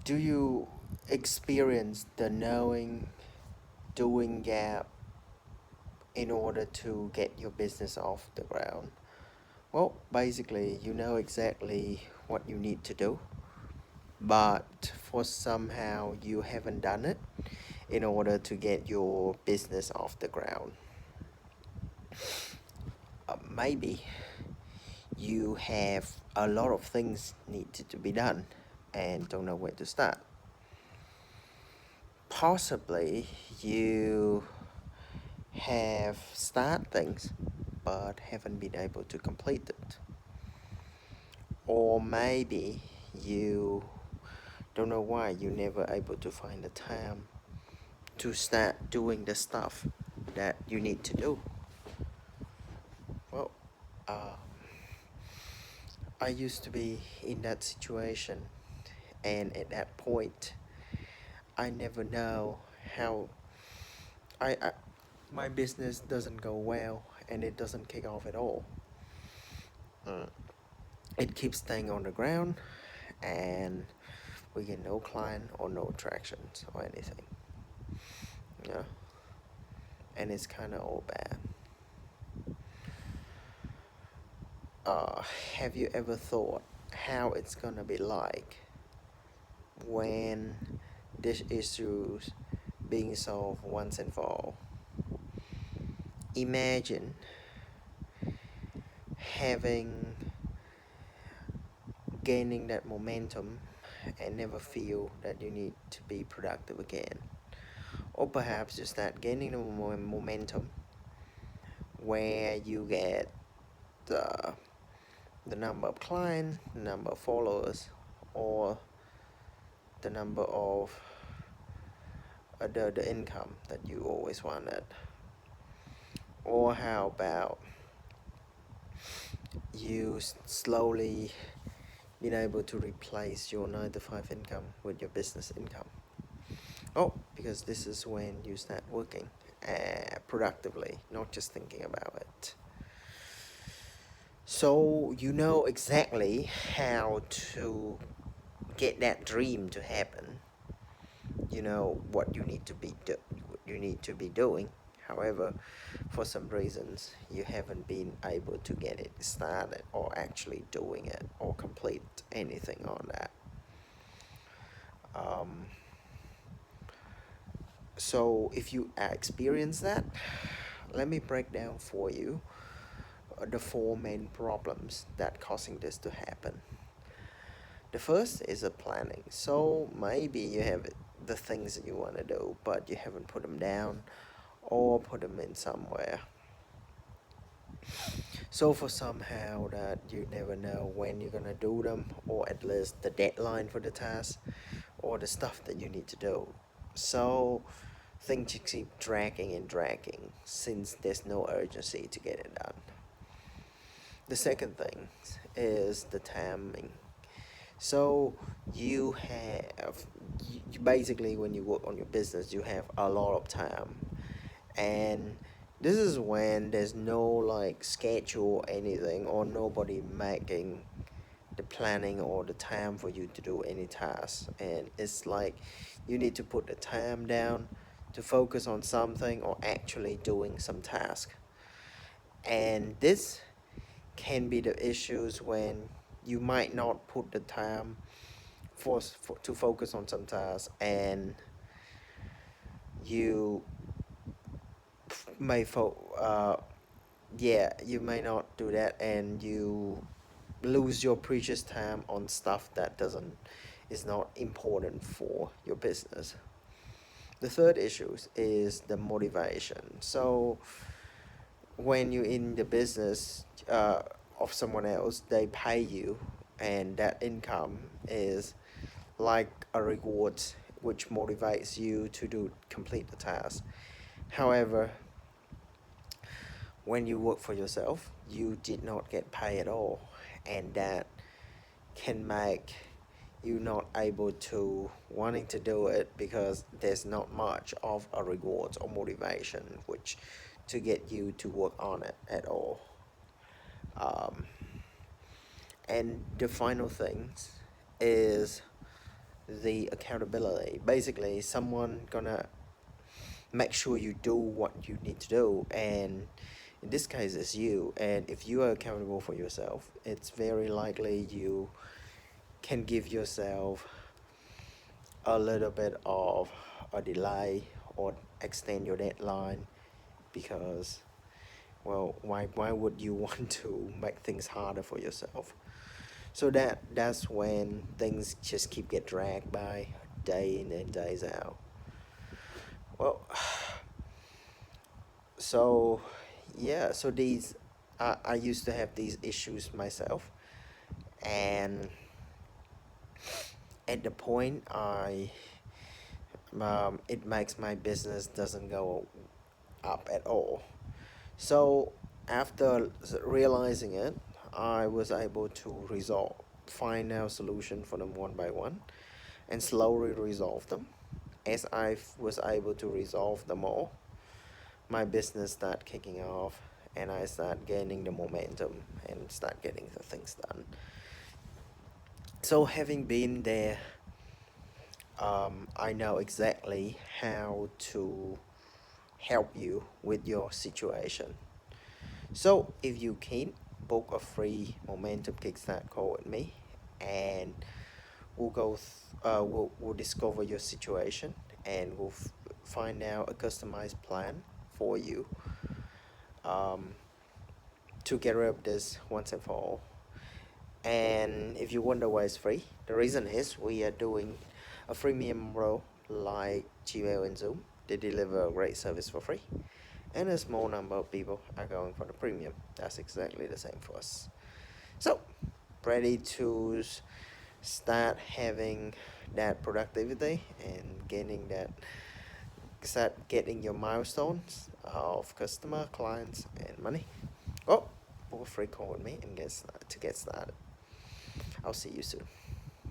Do you experience the knowing doing gap in order to get your business off the ground? Well, basically, you know exactly what you need to do, but for somehow you haven't done it in order to get your business off the ground. Maybe you have a lot of things needed to be done and don't know where to start. Possibly you have started things but haven't been able to complete it. Or maybe you don't know why you're never able to find the time to start doing the stuff that you need to do. Well, uh, I used to be in that situation, and at that point, I never know how I my business doesn't go well and it doesn't kick off at all. Uh, it keeps staying on the ground, and we get no client or no tractions or anything. Yeah, and it's kind of all bad. Uh, have you ever thought how it's gonna be like when this issues being solved once and for all? Imagine having gaining that momentum and never feel that you need to be productive again. Or perhaps you start gaining the momentum where you get the, the number of clients, the number of followers, or the number of the income that you always wanted. Or how about you slowly being able to replace your 9 to 5 income with your business income? Oh, because this is when you start working productively, not just thinking about it. So you know exactly how to get that dream to happen. You know what you need to be doing. However, for some reasons, you haven't been able to get it started or actually doing it or complete anything on that. Um, so if you experience that, let me break down for you the four main problems that causing this to happen. The first is a planning. So maybe you have the things that you want to do, but you haven't put them down or put them in somewhere. So for somehow that you never know when you're gonna do them, or at least the deadline for the task, or the stuff that you need to do. So things just keep dragging and dragging since there's no urgency to get it done. The second thing is the timing. So you have basically when you work on your business, you have a lot of time, and this is when there's no like schedule or anything, or nobody making the planning or the time for you to do any task, and it's like you need to put the time down to focus on something or actually doing some task. And this can be the issues when you might not put the time to focus on some tasks, and you may yeah, you may not do that, and you lose your precious time on stuff that doesn't is not important for your business. The third issue is the motivation. So when you're in the business of someone else, they pay you, and that income is like a reward which motivates you to do complete the task. However, when you work for yourself, you did not get paid at all, and that can make you not able to wanting to do it because there's not much of a reward or motivation which to get you to work on it at all. um, and the final thing is the accountability. Basically, someone gonna make sure you do what you need to do, and in this case it's you. And if you are accountable for yourself, it's very likely you can give yourself a little bit of a delay or extend your deadline, because, well, why would you want to make things harder for yourself? So that's when things just keep get dragged by day in and days out. Well, so yeah, so these I used to have these issues myself, and at the point it makes my business doesn't go up at all. So after realizing it, I was able to find out solution for them one by one, and slowly resolve them. As I was able to resolve them all, my business start kicking off, and I start gaining the momentum and start getting the things done. So having been there, I know exactly how to help you with your situation. So if you can, book a free momentum kickstart call with me, and we'll discover your situation, and we'll find out a customized plan for you, um, to get rid of this once and for all. And if you wonder why it's free, the reason is we are doing a freemium role like Gmail and Zoom. They deliver a great service for free, and a small number of people are going for the premium. That's exactly the same for us. So, ready to start having that productivity and start getting your milestones of customer, clients, and money? Oh, book a free call with me and to get started. I'll see you soon.